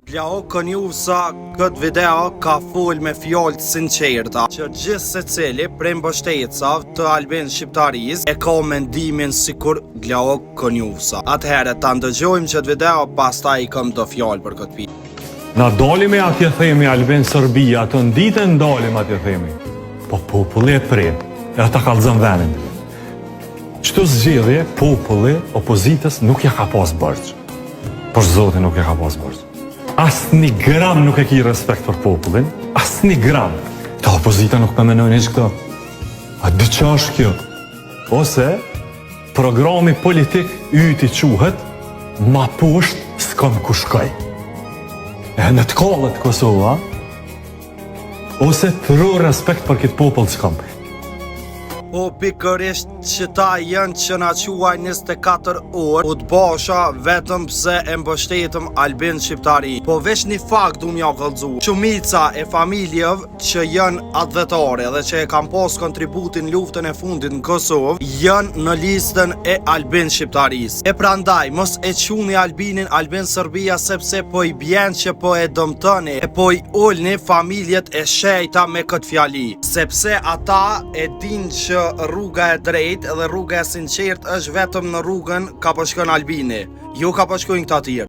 Plau kënju sa këtë video ka full me fjallë të sinqerta që gjithë se cili prej mbështetësave të Albin Shqiptaris e ka mendimin sikur Plau kënjusa. Atëherë ta ndëgjojmë këtë video, pastaj i kam do fjallë për këtë pjesë. Na dalim e atje themi Albin Serbia, të ndite ndalim atje themi. Po populli e prej, e ata kallëzën venin. Qëto zgjedhje, populli, opozitës nuk ja ka pas bërgjë. Por Zoti nuk ja ka pas bërgjë. Asë një gram nuk e ki respekt për popullin, asë një gram. Ta opozita nuk përmenojnë eqë këto. A dë qa është kjo? Ose programi politik yti quhet ma poshtë s'kam ku shkaj. E në të kallët Kosova, ose të ro respekt për këtë popull s'kam. Po pikërisht që ta janë që na quaj 24 orë, u të basha vetëm pse e mbështetëm Albin Shqiptari. Po veç një fakt du m'ja kallëzu. Shumica e familjeve që janë advetare dhe që e kam pas kontributin luftën e fundit në Kosovë, janë në listën e Albin Shqiptaris. E prandaj, mos e quni Albinin Albin Serbia sepse po i bjen që po e dëmtoni, e po i ulni familjet e shejta me këtë fjali. Sepse ata e din që rruga e drejtë dhe rruga e sinqert është vetëm në rrugën ka po shkon Albini, jo ka po shkojnë këta tjerë.